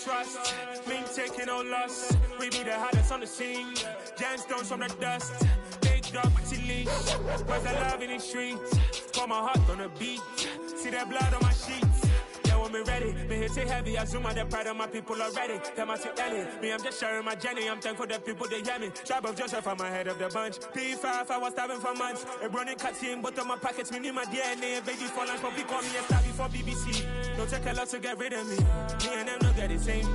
Trust, mean taking no loss. We be the hottest on the scene. Gemstones from the dust. Big dog, leash. Where's the love in the streets? Pour my heart on the beat. See that blood on my sheets. Yeah, when me ready, me hit it heavy. I zoom out the pride of my people already. Them I see Ellie. Me, I'm just sharing my journey. I'm thankful that people they hear me. Tribe of Joseph, I'm ahead of the bunch. P5, I was starving for months. A running cutscene, but on my pockets, me need my DNA. Baby for lunch, but we call me a star before BBC. Don't take a lot to get rid of me. Me and them don't get the same.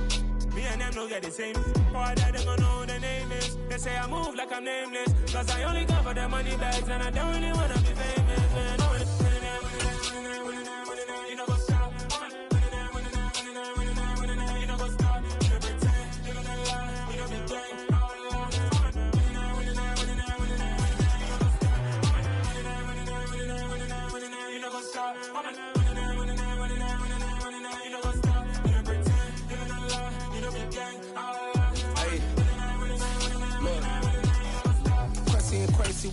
Me and them don't get the same. For I die, they gon' know who the name is. They say I move like I'm nameless. Cause I only come for the money bags. And I don't really wanna be famous, man. You know what's up. You know what's up. You know pretend. You know the lie. You know the game. You know what's up.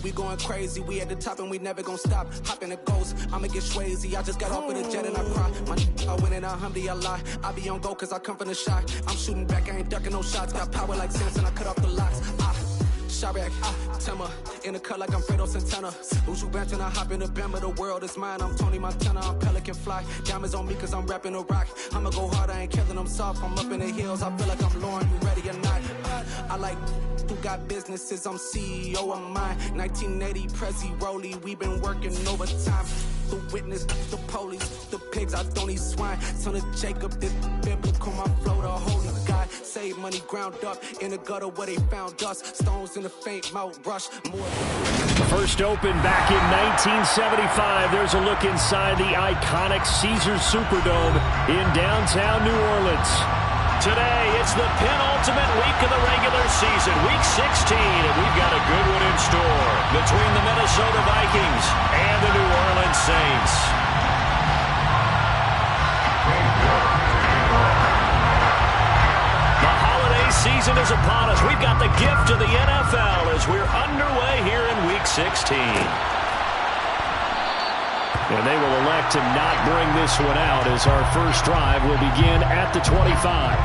We going crazy, we at the top and we never gon' stop. Hop in a ghost, I'ma get swayzy. I just got off with a jet and I cry. I win in a Humvee, I lie. I be on go cause I come from the shot. I'm shooting back, I ain't ducking no shots. Got power like Samson, I cut off the locks. Chirac, Tema, in the cut like I'm Fredo Santana. Uju Banton, I hop in the Bama, the world is mine. I'm Tony Montana, I'm Pelican Fly. Diamonds on me cause I'm rapping a rock. I'ma go hard, I ain't killing them soft. I'm up in the hills, I feel like I'm Lauren, you ready or not? I like who got businesses, I'm CEO of mine. 1980 Prezi Rolly, we been working overtime. The witness, the police, the pigs, I don't eat swine. Son of Jacob, this biblical, my flow, the holy God. Save money ground up in the gutter where they found us. Stones in the faint mouth rush. More First opened back in 1975. There's a look inside the iconic Caesars Superdome in downtown New Orleans. Today, it's the penultimate week of the regular season, week 16, and we've got a good one in store between the Minnesota Vikings and the New Orleans Saints. The holiday season is upon us. We've got the gift of the NFL as we're underway here in week 16. And they will elect to not bring this one out as our first drive will begin at the 25.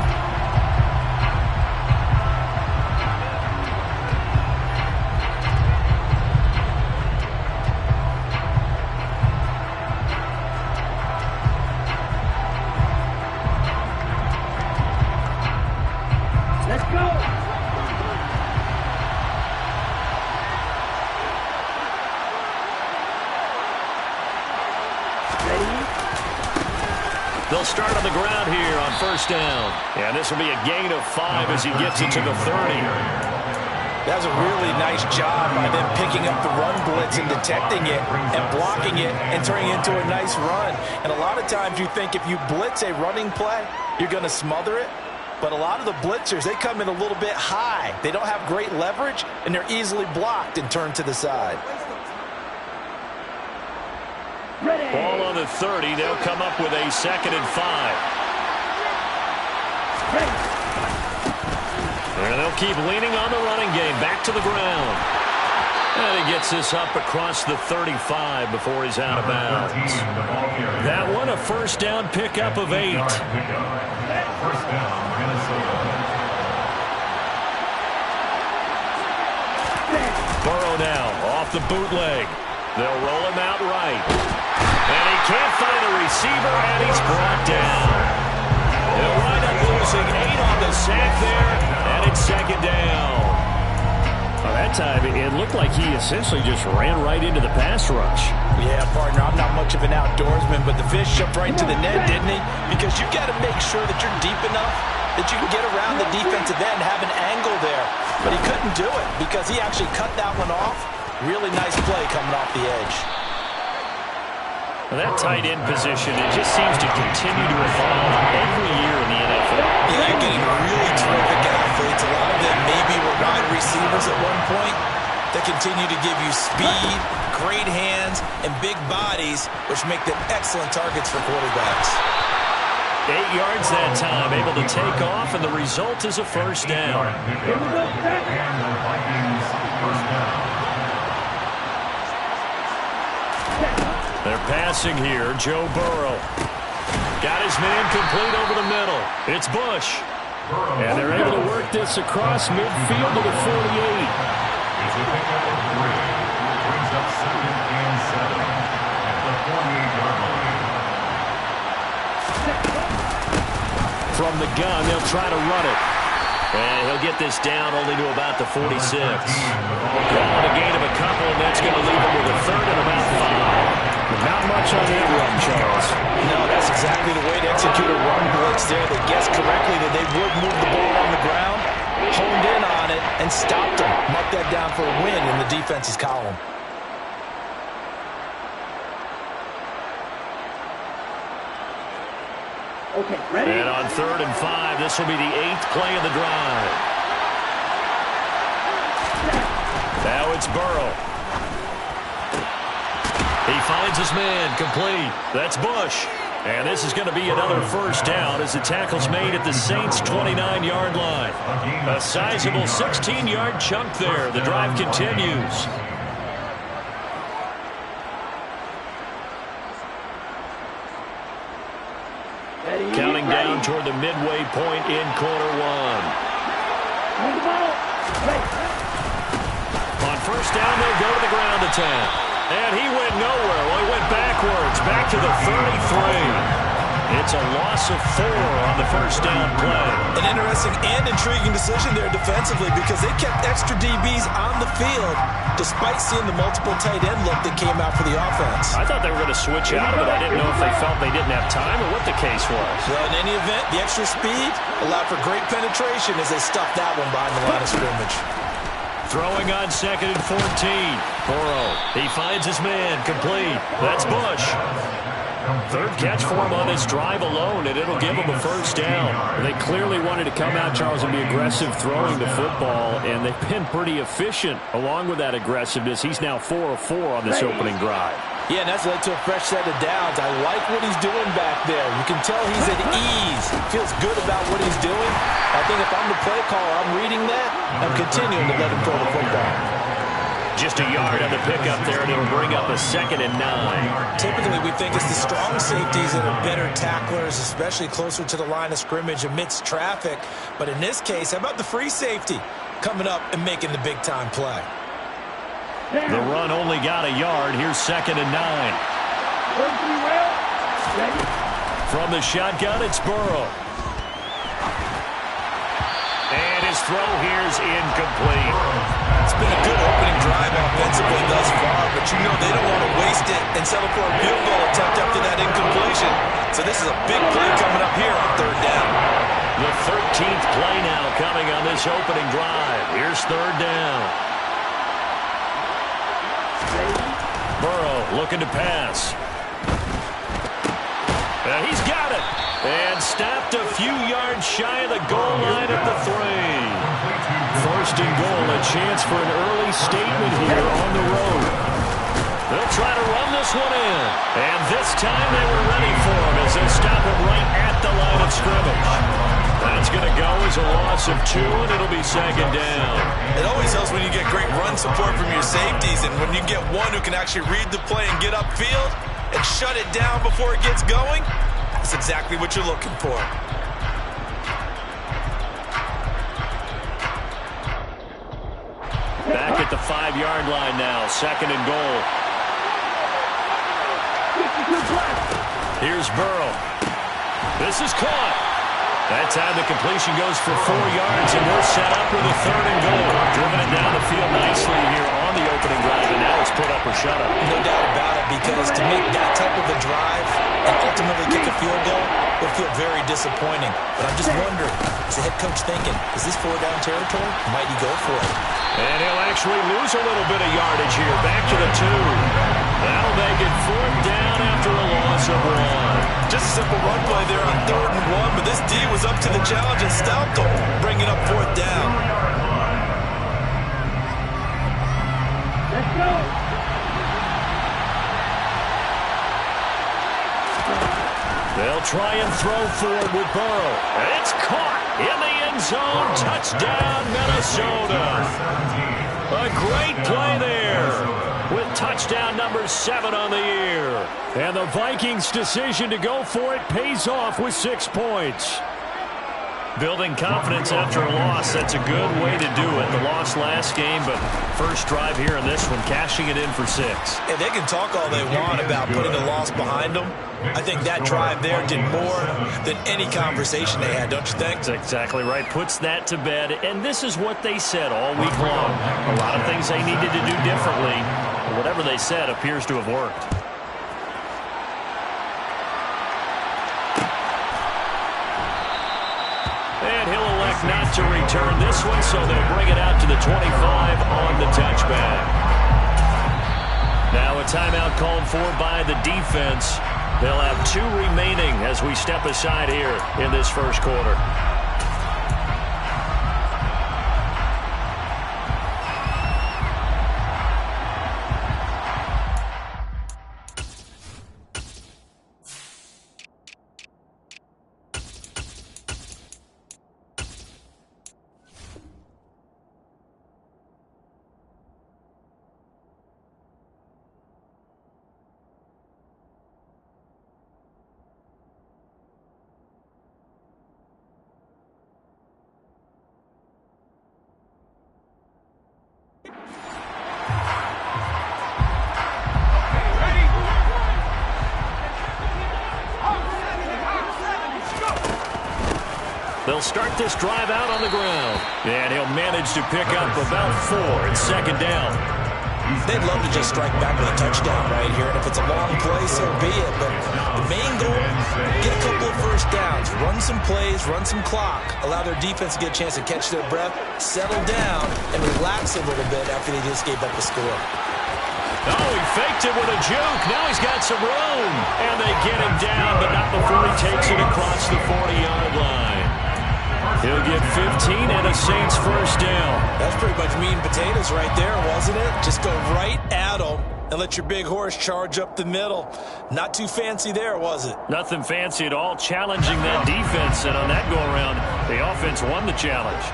They'll start on the ground here on first down. And this will be a gain of 5 as he gets it to the 30. That's a really nice job by them picking up the run blitz and detecting it and blocking it and turning it into a nice run. And a lot of times you think if you blitz a running play, you're going to smother it. But a lot of the blitzers, they come in a little bit high. They don't have great leverage, and they're easily blocked and turned to the side. Ball on the 30. They'll come up with a 2nd and 5. And they'll keep leaning on the running game. Back to the ground. And he gets this up across the 35 before he's out of bounds. That one, a first down pickup of 8. Burrow now off the bootleg. They'll roll him out right. And he can't find a receiver, and he's brought down. They'll wind up losing 8 on the sack there, and it's 2nd down. Well, that time, it looked like he essentially just ran right into the pass rush. Yeah, partner, I'm not much of an outdoorsman, but the fish jumped right to the net, didn't he? Because you got to make sure that you're deep enough that you can get around the defensive end, have an angle there. But he couldn't do it because he actually cut that one off. Really nice play coming off the edge. Well, that tight end position, it just seems to continue to evolve every year in the NFL. Yeah, you're getting really terrific athletes. A lot of them maybe were wide receivers at one point. They continue to give you speed, great hands, and big bodies, which make them excellent targets for quarterbacks. 8 yards that time, able to take off, and the result is a first down. They're passing here, Joe Burrow. Got his man complete over the middle. It's Bush. And they're able to work this across midfield to the 48. From the gun, they'll try to run it. And he'll get this down only to about the 46. Calling a gain of a couple, and that's going to leave him with a third and about 5. Not much on that run, Charles. No, that's exactly the way to execute a run blitz there. They guessed correctly that they would move the ball on the ground, honed in on it, and stopped them. Mark that down for a win in the defense's column. Okay, ready? And on 3rd and 5, this will be the 8th play of the drive. Now it's Burrow. He finds his man complete. That's Bush. And this is going to be another first down as the tackle's made at the Saints' 29-yard line. A sizable 16-yard chunk there. The drive continues. Counting down toward the midway point in quarter 1. On first down, they'll go to the ground attack. And he went nowhere. Well, he went backwards, back to the 33. It's a loss of 4 on the first down play. An interesting and intriguing decision there defensively because they kept extra DBs on the field despite seeing the multiple tight end look that came out for the offense. I thought they were going to switch out of it. I didn't know if they felt they didn't have time or what the case was. Well, in any event, the extra speed allowed for great penetration as they stuffed that one behind the line of scrimmage. Throwing on 2nd and 14. Burrow, he finds his man complete. That's Bush. 3rd catch for him on this drive alone, and it'll give him a first down. They clearly wanted to come out, Charles, and be aggressive throwing the football, and they've been pretty efficient along with that aggressiveness. He's now 4 of 4 on this opening drive. Yeah, and that's led to a fresh set of downs. I like what he's doing back there. You can tell he's at ease. He feels good about what he's doing. I think if I'm the play caller, I'm reading that. I'm continuing to let him throw the football. Just a yard on the pickup there, and it'll bring up a 2nd and 9. Typically, we think it's the strong safeties that are better tacklers, especially closer to the line of scrimmage amidst traffic. But in this case, how about the free safety coming up and making the big-time play? The run only got a yard. Here's 2nd and 9. From the shotgun, it's Burrow. And his throw here is incomplete. It's been a good opening drive offensively thus far, but you know they don't want to waste it and settle for a field goal attempt after that incompletion. So this is a big play coming up here on 3rd down. The 13th play now coming on this opening drive. Here's 3rd down. Burrow looking to pass. And he's got it. And stopped a few yards shy of the goal line at the 3. 1st and goal, a chance for an early statement here on the road. They'll try to run this one in. And this time they were ready for him as they stop him right at the line of scrimmage. That's going to go as a loss of 2, and it'll be 2nd down. It always helps when you get great run support from your safeties, and when you get one who can actually read the play and get upfield and shut it down before it gets going, that's exactly what you're looking for. Back at the 5-yard line now, 2nd and goal. Here's Burrow. This is caught. That time the completion goes for 4 yards, and we're set up with a 3rd and goal. Driven it down the field nicely here on the opening drive, and now it's put up or shut up. No doubt about it, because to make that type of a drive and ultimately kick a field goal would feel very disappointing. But I'm just wondering, is the head coach thinking, is this 4-down territory? Might he go for it? And he'll actually lose a little bit of yardage here. Back to the 2. That'll make it 4th down after a loss of 1. Just a simple run play there on 3rd and 1, but this D was up to the challenge and stopped them, bringing up 4th down. Let's go. They'll try and throw forward with Burrow. It's caught in the end zone. Touchdown, Minnesota. A great play there with touchdown number 7 on the year. And the Vikings' decision to go for it pays off with 6 points. Building confidence after a loss, that's a good way to do it. The loss last game, but first drive here in this one, cashing it in for 6. And they can talk all they want about putting a loss behind them. I think that drive there did more than any conversation they had, don't you think? That's exactly right. Puts that to bed. And this is what they said all week long. A lot of things they needed to do differently. Whatever they said appears to have worked. And he'll elect not to return this one, so they'll bring it out to the 25 on the touchback. Now a timeout called for by the defense. They'll have 2 remaining as we step aside here in this first quarter. They'll start this drive out on the ground. And he'll manage to pick up about 4 in second down. They'd love to just strike back with a touchdown right here. And if it's a long play, so be it. But the main goal, get a couple of first downs. Run some plays, run some clock. Allow their defense to get a chance to catch their breath, settle down, and relax a little bit after they just gave up a score. Oh, he faked it with a juke. Now he's got some room. And they get him down, but not before he takes it across the 40-yard line. He'll get 15 and a Saints first down. That's pretty much meat and potatoes right there, wasn't it? Just go right at them and let your big horse charge up the middle. Not too fancy there, was it? Nothing fancy at all. Challenging that defense, and on that go-around, the offense won the challenge.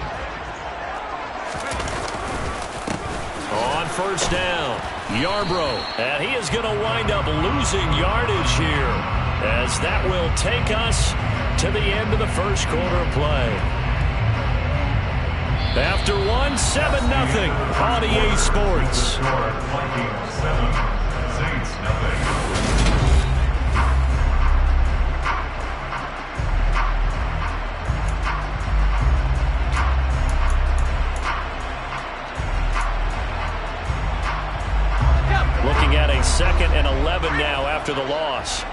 On first down, Yarbrough. And he is going to wind up losing yardage here, as that will take us to the end of the first quarter of play. After 1, 7-0 on EA Sports. Looking at a 2nd and 11 now after the loss.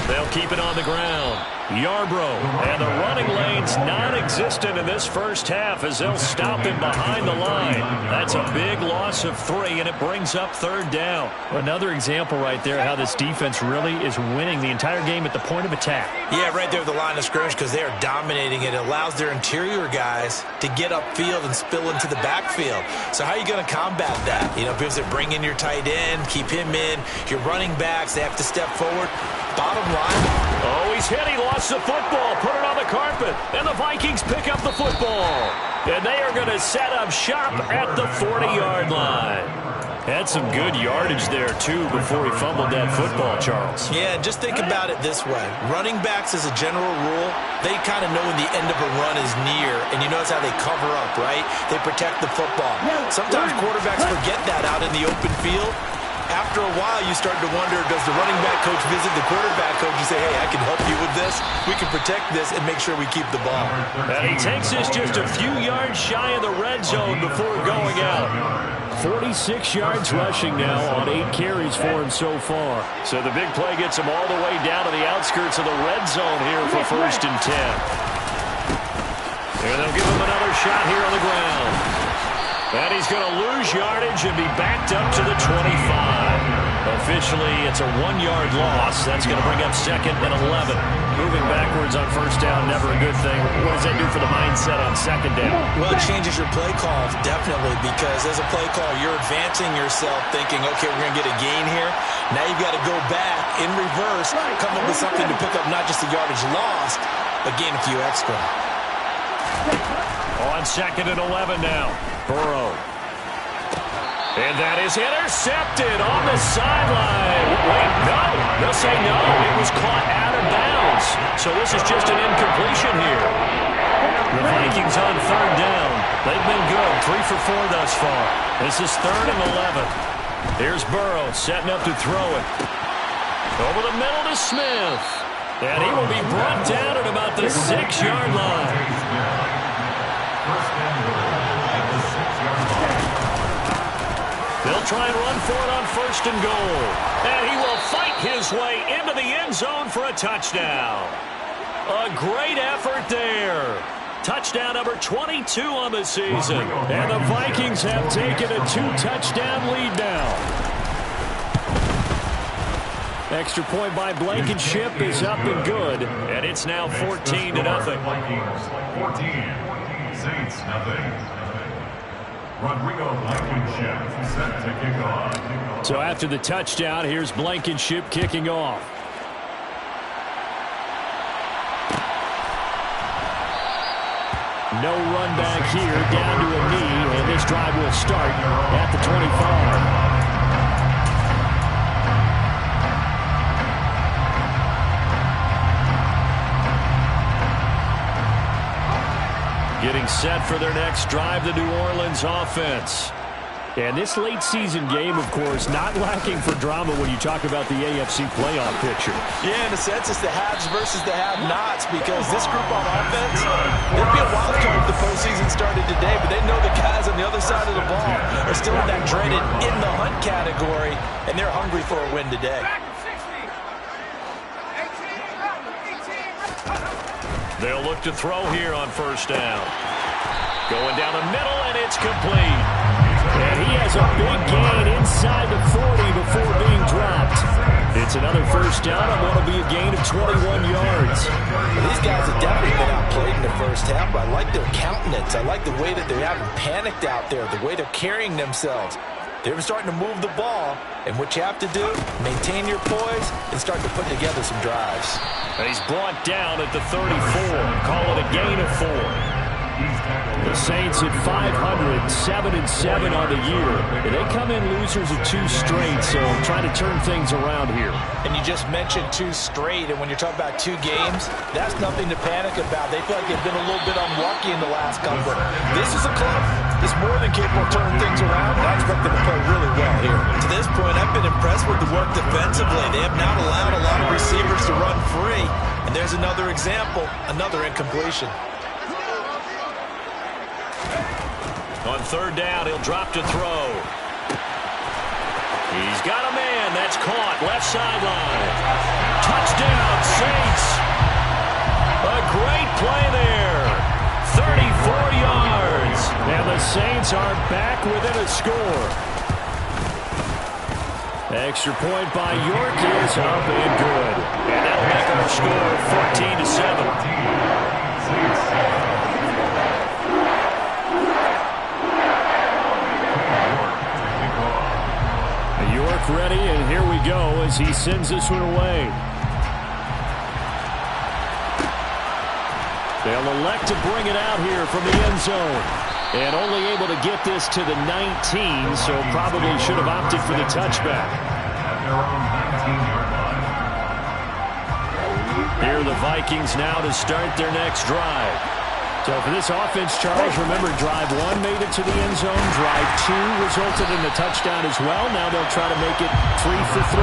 They'll keep it on the ground. Yarbrough, and the running lane's non-existent in this first half as they'll stop him behind the line. That's a big loss of 3, and it brings up 3rd down. Another example right there how this defense really is winning the entire game at the point of attack. Yeah, right there at the line of scrimmage, because they are dominating it. It allows their interior guys to get upfield and spill into the backfield. So how are you going to combat that? You know, because they bring in your tight end, keep him in. Your running backs, they have to step forward. Bottom line. Oh, he's hit. He lost the football. Put it on the carpet. And the Vikings pick up the football. And they are going to set up shop at the 40-yard line. Had some good yardage there, too, before he fumbled that football, Charles. Yeah, just think about it this way. Running backs, as a general rule, they kind of know when the end of a run is near, and you notice how they cover up, right? They protect the football. Sometimes quarterbacks forget that out in the open field. After a while, you start to wonder, does the running back coach visit the quarterback coach and say, hey, I can help you with this? We can protect this and make sure we keep the ball. And he takes this just a few yards shy of the red zone before going out. 46 yards rushing now on 8 carries for him so far. So the big play gets him all the way down to the outskirts of the red zone here for 1st and 10. And they'll give him another shot here on the ground. And he's going to lose yardage and be backed up to the 25. Officially, it's a 1-yard loss. That's going to bring up 2nd and 11. Moving backwards on 1st down, never a good thing. What does that do for the mindset on 2nd down? Well, it changes your play call, definitely, because as a play call, you're advancing yourself thinking, okay, we're going to get a gain here. Now you've got to go back in reverse, come up with something to pick up not just the yardage lost, but gain a few extra. On 2nd and 11 now. Burrow And that is intercepted on the sideline. Wait, no. They'll say no. It was caught out of bounds. So this is just an incompletion here. The Vikings on third down. They've been good. 3 for 4 thus far. This is 3rd and 11. Here's Burrow setting up to throw it. Over the middle to Smith. And he will be brought down at about the 6-yard line. They'll try and run for it on 1st and goal. And he will fight his way into the end zone for a touchdown. A great effort there. Touchdown number 22 on the season. And the Vikings have taken a 2-touchdown lead now. Extra point by Blankenship is up and good. And it's now 14-0. Vikings 14, Saints nothing. Rodrigo Blankenship set to kick off. So after the touchdown, here's Blankenship kicking off. No run back here, down to a knee, and this drive will start at the 25. Getting set for their next drive, the New Orleans offense. And this late season game, of course, not lacking for drama when you talk about the AFC playoff picture. Yeah, in a sense, it's the haves versus the have-nots, because this group on offense, they'd be a wild card if the postseason started today, but they know the guys on the other side of the ball are still in that dreaded in-the-hunt category, and they're hungry for a win today. They'll look to throw here on 1st down. Going down the middle, and it's complete. And he has a big gain inside the 40 before being dropped. It's another 1st down on what will be a gain of 21 yards. Well, these guys have definitely been outplayed in the first half, but I like their countenance. I like the way that they haven't panicked out there, the way they're carrying themselves. They're starting to move the ball, and what you have to do, maintain your poise and start to put together some drives. And he's brought down at the 34. Call it a gain of 4. The Saints at 500, 7-7 on the year. And they come in losers of 2 straight, so trying to turn things around here. And you just mentioned 2 straight, and when you're talking about 2 games, that's nothing to panic about. They feel like they've been a little bit unlucky in the last couple. This is a club that's more than capable of turning things around, and I expect them to play really well here. To this point, I've been impressed with the work defensively. They have not allowed a lot of receivers to run free, and there's another example, another incompletion. On 3rd down, he'll drop to throw. He's got a man. That's caught. Left sideline. Touchdown, Saints. A great play there. 34 yards. And the Saints are back within a score. Extra point by York is up and good. And that'll make our score 14-7. Ready, and here we go as he sends this one away. They'll elect to bring it out here from the end zone. And only able to get this to the 19, so probably should have opted for the touchback. Here are the Vikings now to start their next drive. So for this offense, Charles, remember, drive 1 made it to the end zone. Drive 2 resulted in a touchdown as well. Now they'll try to make it 3 for 3.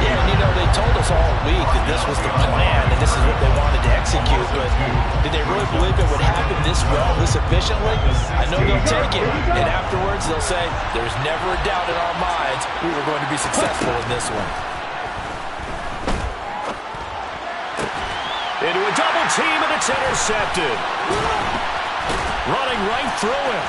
Yeah, and you know, they told us all week that this was the plan and this is what they wanted to execute, but did they really believe it would happen this well, this efficiently? I know they'll take it, and afterwards they'll say, there's never a doubt in our minds we were going to be successful in this one. Into a double team, and it's intercepted. Running right through him.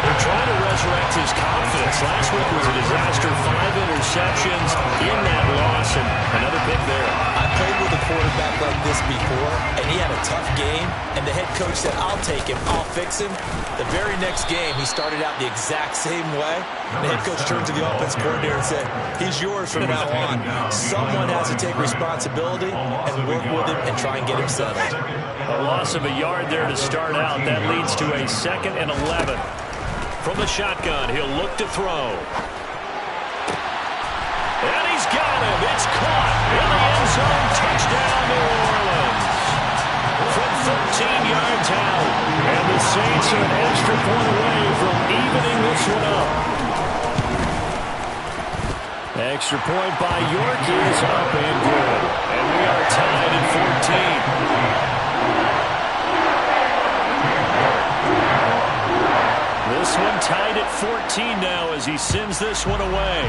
They're trying to resurrect his confidence. Last week was a disaster. 5 interceptions in that loss, and another pick there. I played with a quarterback like this before, and he had a tough game, and the head coach said, I'll take him, I'll fix him. The very next game, he started out the exact same way. The head coach turned to the offense coordinator and said, he's yours from now on. Someone has to take responsibility and work with him and try and get him settled. A loss of a yard there to start out. That leads to a 2nd and 11. From the shotgun, he'll look to throw. And he's got him. It's caught in the end zone. Touchdown, New Orleans. From 13 yards out. And the Saints are an extra point away from evening this one up. Extra point by York is up and good. And we are tied at 14. This one tied at 14 now as he sends this one away.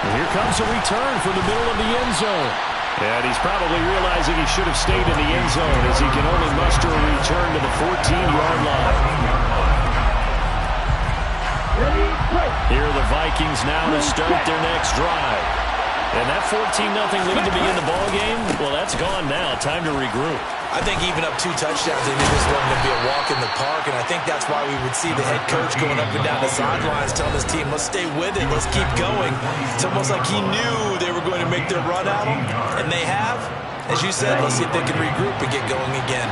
And here comes a return from the middle of the end zone. And he's probably realizing he should have stayed in the end zone as he can only muster a return to the 14-yard line. Here are the Vikings now to start their next drive. And that 14-0 lead to begin the ballgame, well, that's gone now. Time to regroup. I think even up 2 touchdowns, they knew this wasn't going to be a walk in the park, and I think that's why we would see the head coach going up and down the sidelines telling his team, let's stay with it, let's keep going. It's almost like he knew they were going to make their run at him, and they have. As you said, let's see if they can regroup and get going again.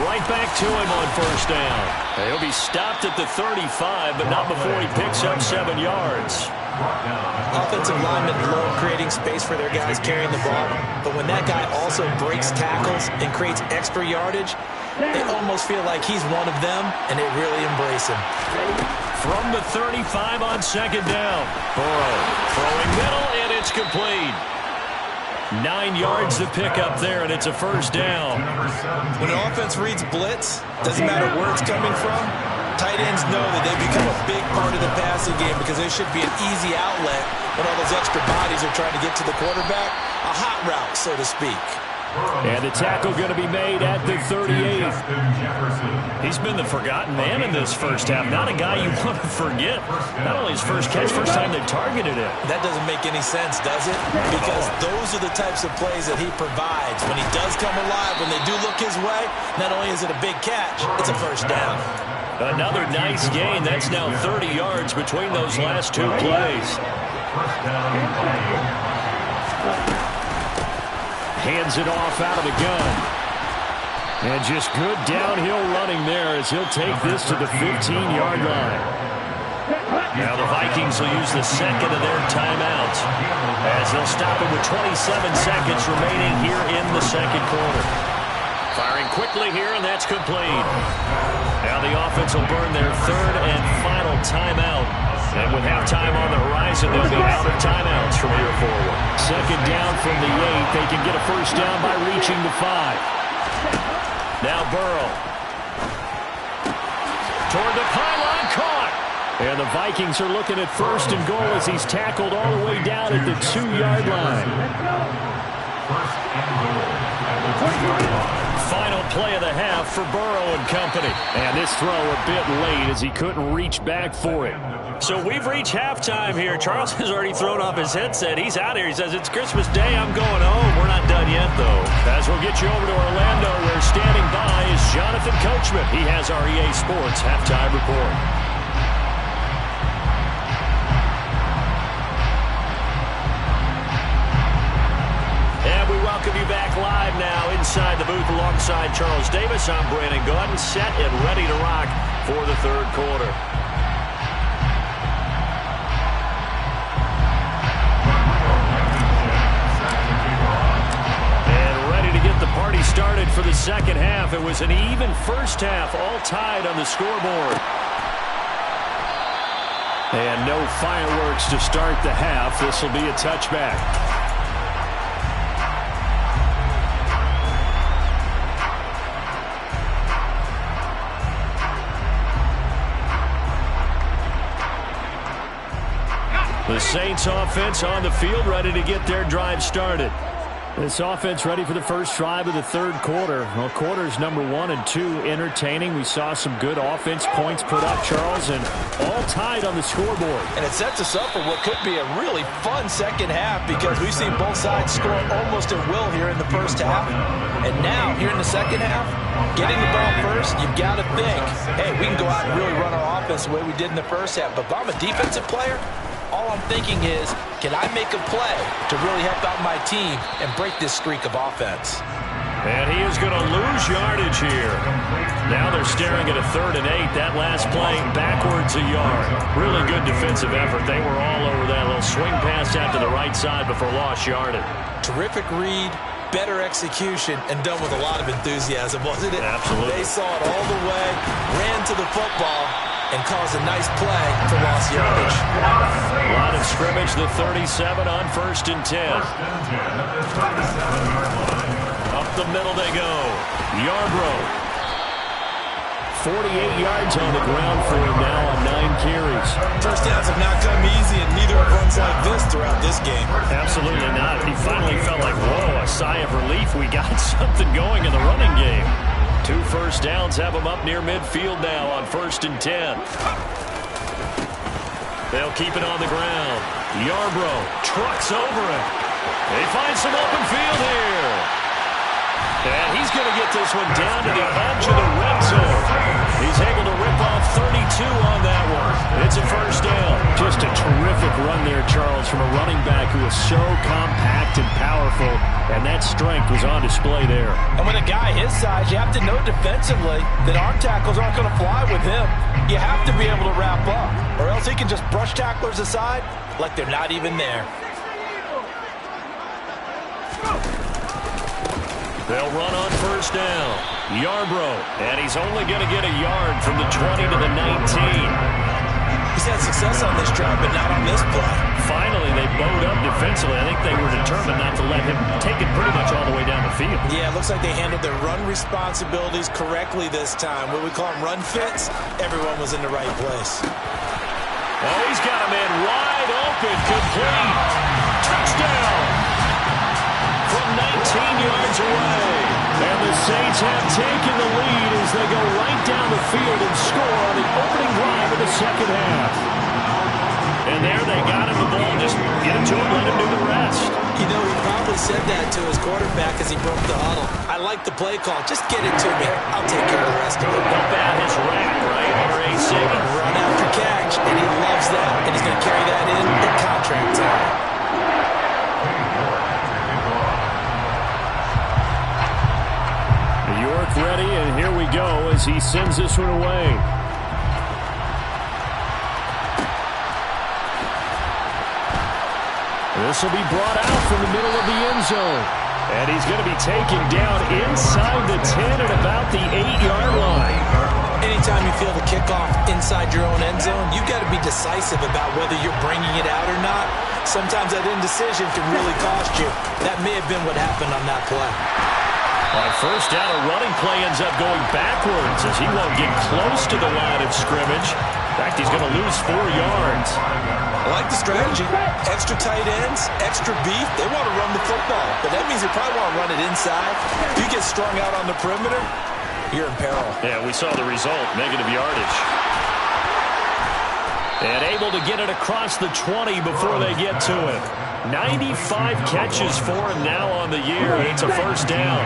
Right back to him on first down. He'll be stopped at the 35, but not before he picks up 7 yards. Offensive linemen love creating space for their guys carrying the ball, but when that guy also breaks tackles and creates extra yardage, they almost feel like he's one of them, and they really embrace him. From the 35 on 2nd down. Burrow throwing middle, and it's complete. 9 yards to pick up there, and it's a first down. When an offense reads blitz, doesn't matter where it's coming from, tight ends know that they become a big part of the passing game because they should be an easy outlet when all those extra bodies are trying to get to the quarterback. A hot route, so to speak. And the tackle going to be made at the 38. He's been the forgotten man in this first half. Not a guy you want to forget. Not only his first catch, first time they targeted him. That doesn't make any sense, does it? Because those are the types of plays that he provides. When he does come alive, when they do look his way, not only is it a big catch, it's a first down. Another nice gain. That's now 30 yards between those last 2 plays. Hands it off out of the gun. And just good downhill running there as he'll take this to the 15-yard line. Now the Vikings will use the second of their timeouts as they'll stop it with 27 seconds remaining here in the second quarter. Firing quickly here, and that's complete. Now the offense will burn their 3rd and final timeout. And with halftime on the horizon, they'll be out of timeouts from here forward. 2nd down from the 8. They can get a first down by reaching the 5. Now Burrow. Toward the pylon, caught. And the Vikings are looking at 1st and goal as he's tackled all the way down at the 2-yard line. Final play of the half for Burrow and company. And this throw a bit late as he couldn't reach back for it. So we've reached halftime here. Charles has already thrown off his headset. He's out here. He says, it's Christmas Day. I'm going home. We're not done yet, though. As we'll get you over to Orlando, where standing by is Jonathan Coachman. He has our EA Sports halftime report. And we welcome you back live now inside the booth alongside Charles Davis. I'm Brandon Gaudin, set and ready to rock for the 3rd quarter. Party started for the 2nd half. It was an even first half, all tied on the scoreboard. And no fireworks to start the half. This will be a touchback. The Saints offense on the field, ready to get their drive started. This offense ready for the first drive of the third quarter. Well, quarters number 1 and 2 entertaining. We saw some good offense points put up, Charles, and all tied on the scoreboard. And it sets us up for what could be a really fun second half because we've seen both sides score almost at will here in the first half. And now, here in the second half, getting the ball first, you've got to think, hey, we can go out and really run our offense the way we did in the first half. But if I'm a defensive player, all I'm thinking is, can I make a play to really help out my team and break this streak of offense? And he is going to lose yardage here. Now they're staring at a 3rd and 8. That last play backwards a yard. Really good defensive effort. They were all over that little swing pass out to the right side before lost yardage. Terrific read, better execution, and done with a lot of enthusiasm, wasn't it? Absolutely. They saw it all the way, ran to the football, and caused a nice play for lost yardage. Line of scrimmage, the 37 on 1st and 10. Up the middle they go. Yarbrough. 48 yards on the ground for him now on 9 carries. First downs have not come easy, and neither have runs like this throughout this game. Absolutely not. He finally felt like, whoa, a sigh of relief. We got something going in the running game. 2 first downs have him up near midfield now on 1st and 10. They'll keep it on the ground. Yarbrough trucks over it. They find some open field here. And he's going to get this one down to the edge of the red zone. He's able to rip off 32 on that one. It's a first down. Just a terrific run there, Charles, from a running back who is so compact and powerful, and that strength was on display there. And with a guy his size, you have to know defensively that arm tackles aren't going to fly with him. You have to be able to wrap up, or else he can just brush tacklers aside like they're not even there. They'll run on first down. Yarbrough, and he's only going to get a yard from the 20 to the 19. He's had success on this drive, but not on this play. Finally, they bowed up defensively. I think they were determined not to let him take it pretty much all the way down the field. Yeah, it looks like they handled their run responsibilities correctly this time. What we call them run fits, everyone was in the right place. Oh, he's got a man wide open, complete. Touchdown! From 19 yards away. And the Saints have taken the lead as they go right down the field and score on the opening drive of the second half. And there they got him the ball. Just get it to him, let him do the rest. You know, he probably said that to his quarterback as he broke the huddle. I like the play call. Just get it to me. I'll take care of the rest of it. Up at his rack, right? RAC. Run after catch, and he loves that. And he's going to carry that in at contract time. York ready, and here we go as he sends this one away. This will be brought out from the middle of the end zone. And he's going to be taken down inside the 10 at about the 8-yard line. Anytime you feel the kickoff inside your own end zone, you've got to be decisive about whether you're bringing it out or not. Sometimes that indecision can really cost you. That may have been what happened on that play. On first down, a running play ends up going backwards as he won't get close to the line of scrimmage. In fact, he's going to lose 4 yards. I like the strategy. Extra tight ends, extra beef. They want to run the football, but that means they probably want to run it inside. If you get strung out on the perimeter, you're in peril. Yeah, we saw the result, negative yardage. And able to get it across the 20 before they get to it. 95 catches for him now on the year. It's a first down.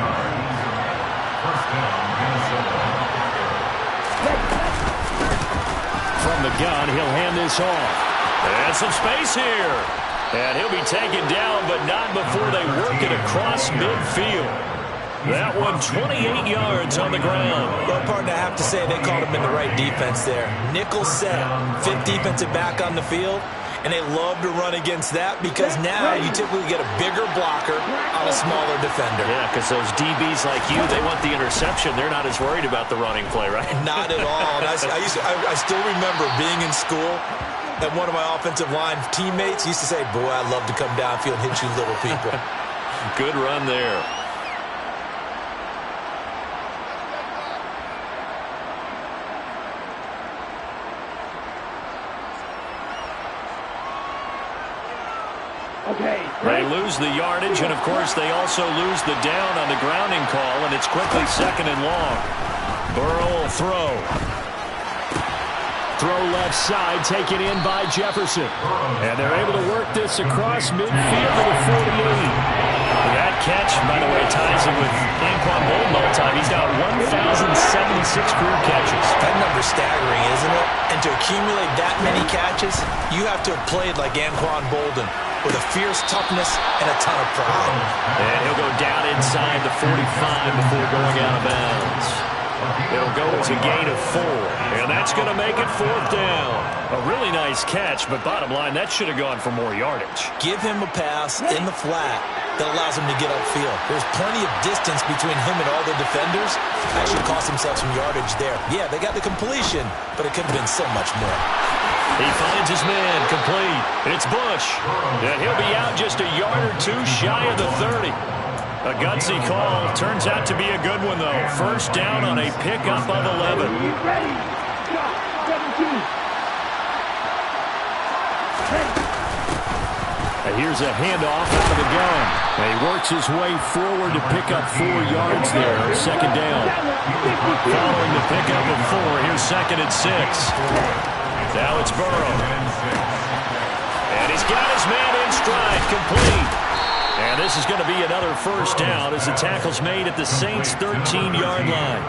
From the gun, he'll hand this off. And some space here. And he'll be taken down, but not before they work it across midfield. That one, 28 yards on the ground. Well, partner, I have to say they called him in the right defense there. Nickel set, 5th defensive back on the field, and they love to run against that because now you typically get a bigger blocker on a smaller defender. Yeah, because those DBs like you, they want the interception. They're not as worried about the running play, right? Not at all. And I still remember being in school, and one of my offensive line teammates used to say, boy, I'd love to come downfield and hit you little people. Good run there. Okay. They lose the yardage, and, of course, they also lose the down on the grounding call, and it's quickly 2nd and long. Burrow will throw. Throw left side, taken in by Jefferson. And they're able to work this across midfield to the 48. That catch, by the way, ties him with Anquan Bolden all the time. He's got 1,076 career catches. That number's staggering, isn't it? And to accumulate that many catches, you have to have played like Anquan Bolden, with a fierce toughness and a ton of pride. And he'll go down inside the 45 before going out of bounds. It'll go as a gain of 4, and that's going to make it 4th down. A really nice catch, but bottom line, that should have gone for more yardage. Give him a pass in the flat that allows him to get upfield. There's plenty of distance between him and all the defenders. Actually cost themselves some yardage there. Yeah, they got the completion, but it could have been so much more. He finds his man, complete. It's Bush, and he'll be out just a yard or 2 shy of the 30. A gutsy call. Turns out to be a good one, though. 1st down on a pickup of 11. Ready. Stop. 17. And here's a handoff out of the gun. And he works his way forward to pick up 4 yards there. 2nd down. Following the pickup of 4, here's 2nd and 6. Now it's Burrow. And he's got his man in stride, complete. And this is going to be another 1st down as the tackle's made at the Saints' 13-yard line.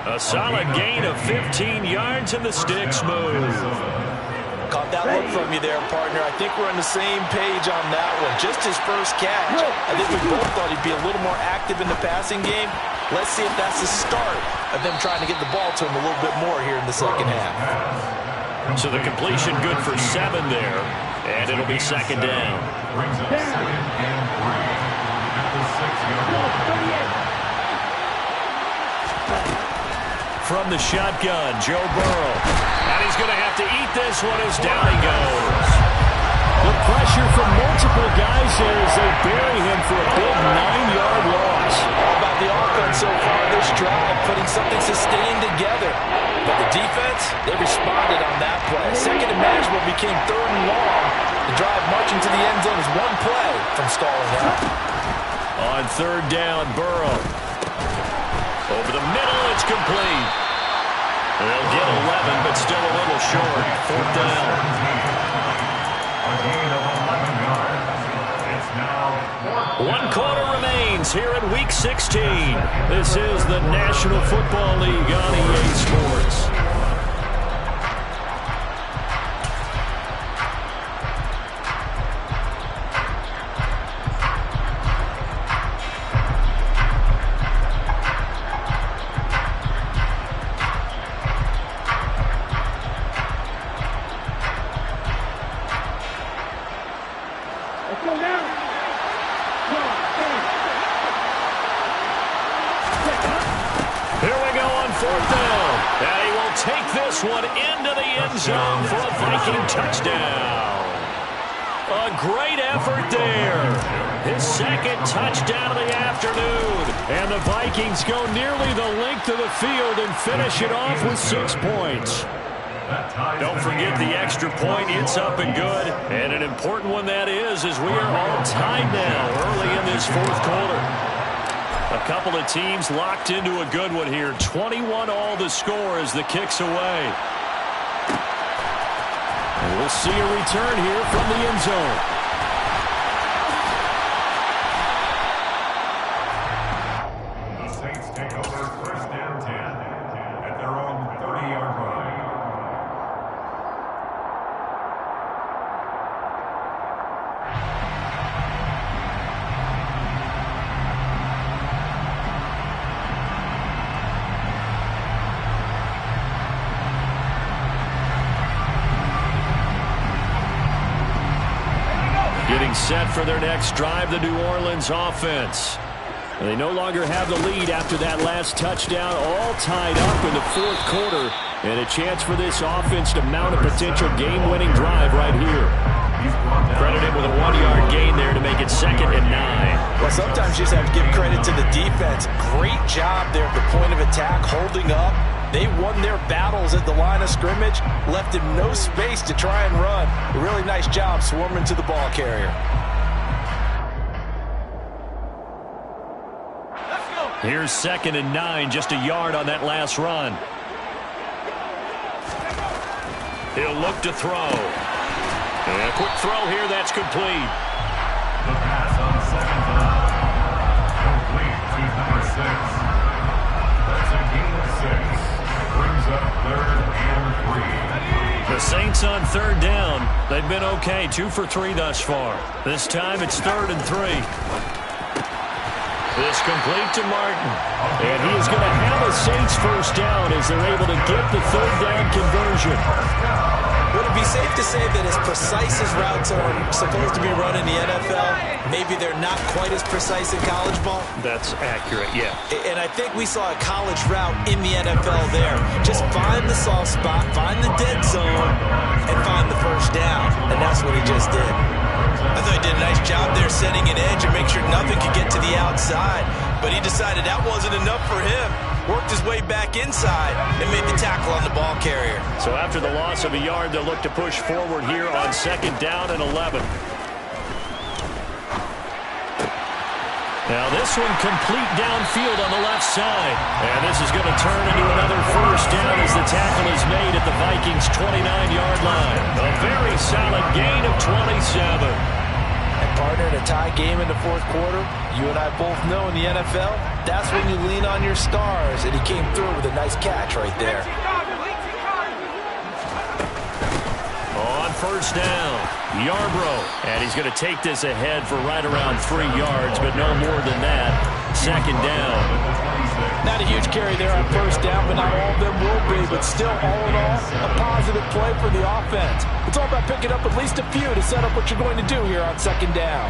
A solid gain of 15 yards, and the sticks move. Caught that look from you there, partner. I think we're on the same page on that one. Just his first catch. I think we both thought he'd be a little more active in the passing game. Let's see if that's the start of them trying to get the ball to him a little bit more here in the 2nd half. So the completion good for 7 there, and it'll be 2nd down. Brings up 2nd and 3 at the 6-yard line. From the shotgun, Joe Burrow. And he's going to have to eat this one as down he goes. The pressure from multiple guys there as they bury him for a big 9-yard loss. All about the offense so far this drive, putting something sustained together. But the defense, they responded on that play. 2nd and manageable became 3rd and long. The drive marching to the end zone is 1 play from stalling out. On 3rd down, Burrow. Over the middle, it's complete. They'll get 11, but still a little short. 4th down. A gain of 11 yards. It's now 1 quarter remains here in Week 16. This is the National Football League on EA Sports. One into the end zone for a Viking touchdown. A great effort there. His 2nd touchdown of the afternoon. And the Vikings go nearly the length of the field and finish it off with 6 points. Don't forget the extra point. It's up and good. And an important one that is, as we are all tied now early in this 4th quarter. A couple of teams locked into a good one here. 21 all the score as the kick's away. And we'll see a return here from the end zone. the Saints take over 1st and 10 at their own 30-yard line. Getting set for their next drive, the New Orleans offense. They no longer have the lead after that last touchdown, all tied up in the 4th quarter, and a chance for this offense to mount a potential game-winning drive right here. Credit him with a 1-yard gain there to make it 2nd and 9. Well, sometimes you just have to give credit to the defense. Great job there at the point of attack, holding up. They won their battles at the line of scrimmage, left him no space to try and run. A really nice job swarming to the ball carrier. Here's 2nd and 9, just a yard on that last run. He'll look to throw. And a quick throw here, that's complete. The pass on 2nd down. Complete to number 6. That's a gain of 6. Brings up 3rd and 3. The Saints on 3rd down. They've been okay, 2 for 3 thus far. This time it's 3rd and 3. This complete to Martin. And he is going to have a Saints first down as they're able to get the 3rd down conversion. Would it be safe to say that as precise as routes are supposed to be run in the NFL, maybe they're not quite as precise in college ball? That's accurate, yeah. And I think we saw a college route in the NFL there. Just find the soft spot, find the dead zone, and find the first down. And that's what he just did. I thought he did a nice job there setting an edge and make sure nothing could get to the outside. But he decided that wasn't enough for him. Worked his way back inside and made the tackle on the ball carrier. So after the loss of a yard, they'll look to push forward here on 2nd down and 11. Now this one complete downfield on the left side. And this is going to turn into another first down as the tackle is made at the Vikings' 29-yard line. A very solid gain of 27. And partner, in a tie game in the 4th quarter, you and I both know in the NFL, that's when you lean on your stars. And he came through with a nice catch right there. On 1st down, Yarbrough. And he's going to take this ahead for right around 3 yards, but no more than that. 2nd down. Not a huge carry there on 1st down, but not all of them will be. But still, all in all, a positive play for the offense. It's all about picking up at least a few to set up what you're going to do here on 2nd down.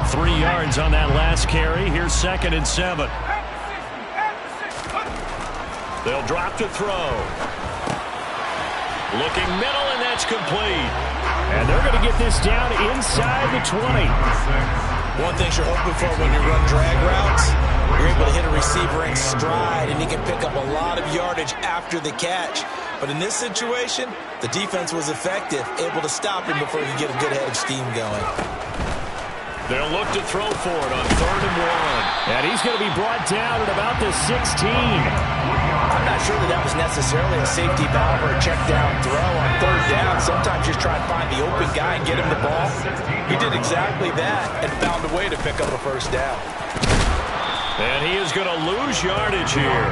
3 yards on that last carry. Here's 2nd and 7. They'll drop to throw. Looking middle, and that's complete. And they're going to get this down inside the 20. One thing you're hoping for when you run drag routes, you're able to hit a receiver in stride, and he can pick up a lot of yardage after the catch. But in this situation, the defense was effective, able to stop him before he could get a good head of steam going. They'll look to throw for it on 3rd and 1. And he's going to be brought down at about the 16. I'm not sure that was necessarily a safety valve or a check down throw on 3rd down. Sometimes just try and find the open guy and get him the ball. He did exactly that and found a way to pick up a first down. And he is going to lose yardage here.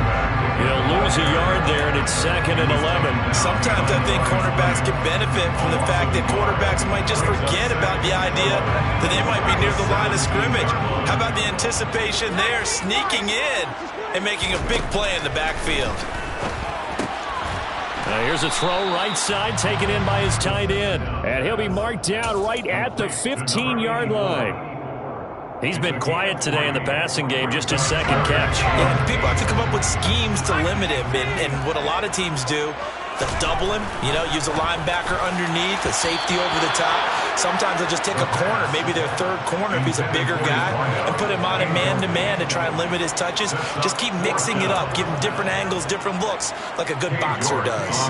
He'll lose a yard there, and it's 2nd and 11. Sometimes I think cornerbacks can benefit from the fact that quarterbacks might just forget about the idea that they might be near the line of scrimmage. How about the anticipation there, sneaking in and making a big play in the backfield? Now here's a throw right side, taken in by his tight end. And he'll be marked down right at the 15-yard line. He's been quiet today in the passing game, just his 2nd catch. Yeah, people have to come up with schemes to limit him, and what a lot of teams do, they'll double him, use a linebacker underneath, a safety over the top. Sometimes they'll just take a corner, maybe their 3rd corner if he's a bigger guy, and put him on a man-to-man to try and limit his touches. Just keep mixing it up, give him different angles, different looks, like a good boxer does.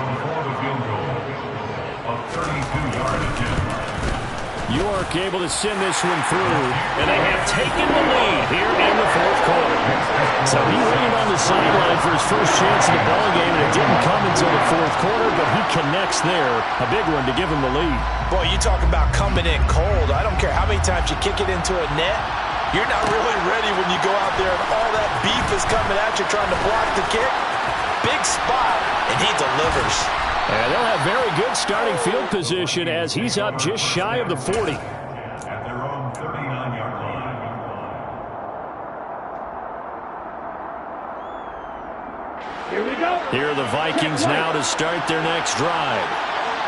York able to send this one through, and they have taken the lead here in the 4th quarter. So he waited on the sideline for his first chance in the ballgame, and it didn't come until the 4th quarter, but he connects there. A big one to give him the lead. Boy, you talk about coming in cold. I don't care how many times you kick it into a net. You're not really ready when you go out there and all that beef is coming at you trying to block the kick. Big spot, and he delivers. And they'll have very good starting field position as he's up just shy of the 40. At their own 39-yard line. Here we go. Here are the Vikings now to start their next drive.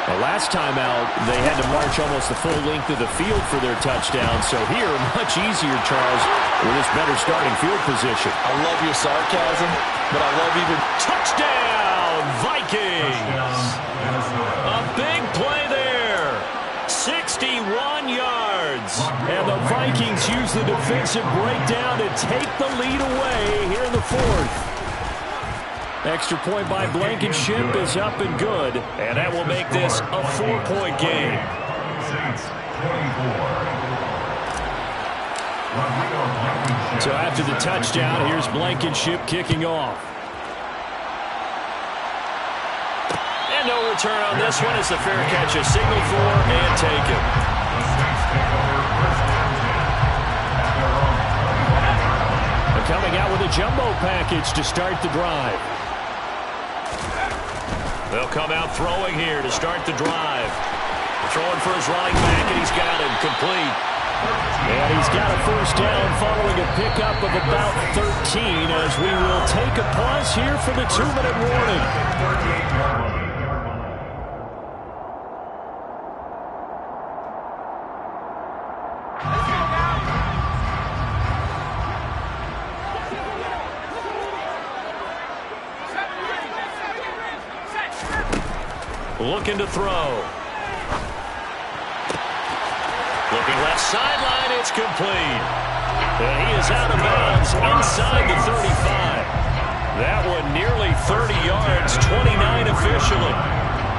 The last time out, they had to march almost the full length of the field for their touchdown. So here, much easier, Charles, with this better starting field position. I love your sarcasm, but I love even touchdown, Vikings. A big play there. 61 yards. And the Vikings use the defensive breakdown to take the lead away here in the 4th. Extra point by Blankenship is up and good, and that will make this a 4-point game. Saints 24. So after the touchdown, here's Blankenship kicking off. And no return on this one as the fair catch is signaled for and taken. They're coming out with a jumbo package to start the drive. They'll come out throwing here to start the drive. Throwing for his running back, and he's got him complete. And he's got a first down following a pickup of about 13 as we will take a pause here for the 2-minute warning. Looking to throw. Looking left sideline, it's complete. And he is out of bounds inside the 35. That one nearly 30 yards, 29 officially.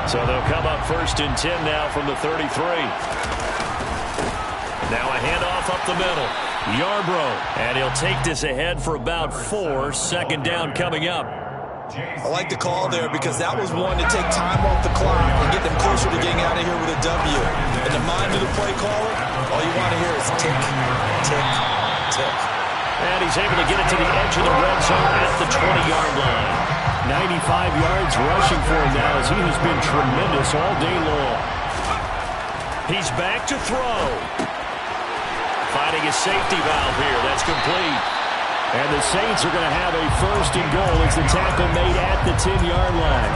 So they'll come up 1st and 10 now from the 33. Now a handoff up the middle. Yarbrough, and he'll take this ahead for about 4. 2nd down coming up. I like the call there because that was one to take time off the clock and get them closer to getting out of here with a W. In the mind of the play caller, all you want to hear is tick, tick, tick. And he's able to get it to the edge of the red zone at the 20-yard line. 95 yards rushing for him now as he has been tremendous all day long. He's back to throw. Finding a safety valve here. That's complete. And the Saints are going to have a 1st and goal as the tackle made at the 10-yard line.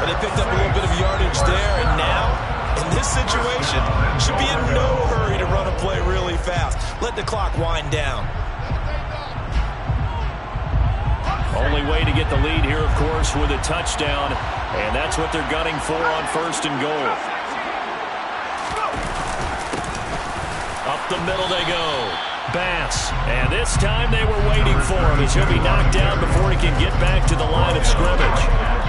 And they picked up a little bit of yardage there, and now, in this situation, should be in no hurry to run a play really fast. Let the clock wind down. Only way to get the lead here, of course, with a touchdown, and that's what they're gunning for on 1st and goal. Up the middle they go. Bass, and this time they were waiting for him as he'll be knocked down before he can get back to the line of scrimmage.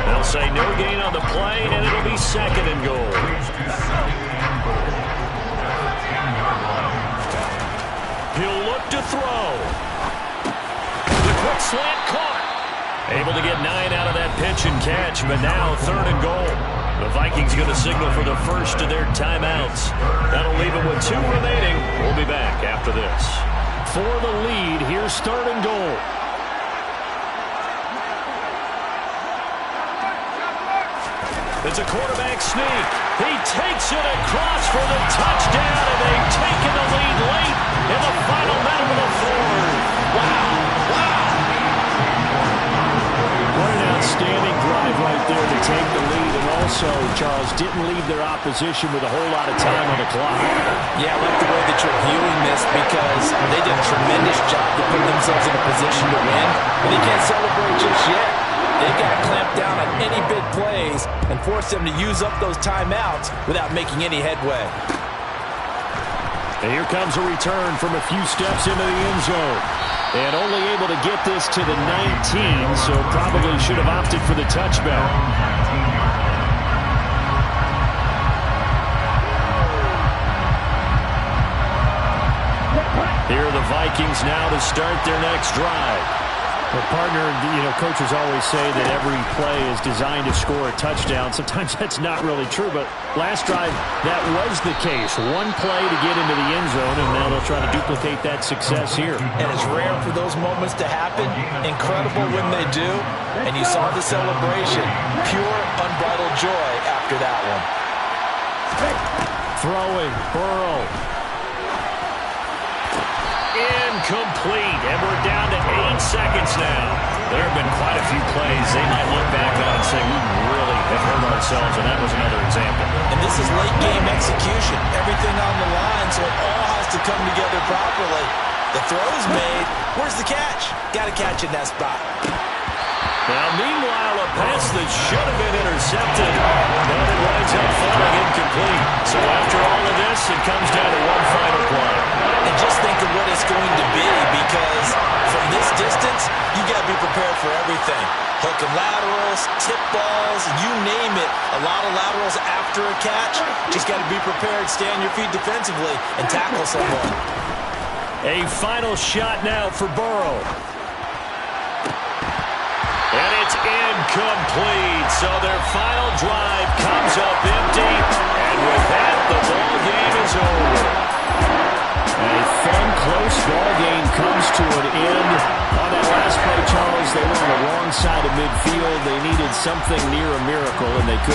They'll say no gain on the play, and it'll be 2nd and goal. He'll look to throw. The quick slant caught. Able to get 9 out of that pitch and catch, but now 3rd and goal. The Vikings going to signal for the first of their timeouts. That'll leave them with 2 remaining. We'll be back after this. For the lead, here's 3rd and goal. It's a quarterback sneak. He takes it across for the touchdown, and they've taken the lead late in the final minute of the 4th. Wow. What an outstanding drive right there to take the lead, and also, Charles, didn't leave their opposition with a whole lot of time on the clock. Yeah, I like the way that you're viewing this because they did a tremendous job to put themselves in a position to win, but they can't celebrate just yet. They've got to clamp down on any big plays and force them to use up those timeouts without making any headway. And here comes a return from a few steps into the end zone. And only able to get this to the 19, so probably should have opted for the touchback. Here are the Vikings now to start their next drive. Well, partner, coaches always say that every play is designed to score a touchdown. Sometimes that's not really true, but last drive, that was the case. One play to get into the end zone, and now they'll try to duplicate that success here. And it's rare for those moments to happen. Incredible when they do. And you saw the celebration. Pure, unbridled joy after that one. Throwing, Burrow. Incomplete, and we're down to 8 seconds now. There have been quite a few plays they might look back on and say, we really have hurt ourselves, and that was another example. And this is late-game execution. Everything on the line, so it all has to come together properly. The throw is made. Where's the catch? Got to catch in that spot. Now, meanwhile, a pass that should have been intercepted, but it winds up falling incomplete. So after all of this, it comes down to one final play. And just think of what it's going to be, because from this distance, you got to be prepared for everything. Hook and laterals, tip balls, you name it. A lot of laterals after a catch. Just got to be prepared, stay on your feet defensively, and tackle someone. A final shot now for Burrow. And it's incomplete. So their final drive comes up empty. And with that, the ball game is over. A fun, close ball game comes to an end. On that last play, Charles, they were on the wrong side of midfield. They needed something near a miracle, and they couldn't.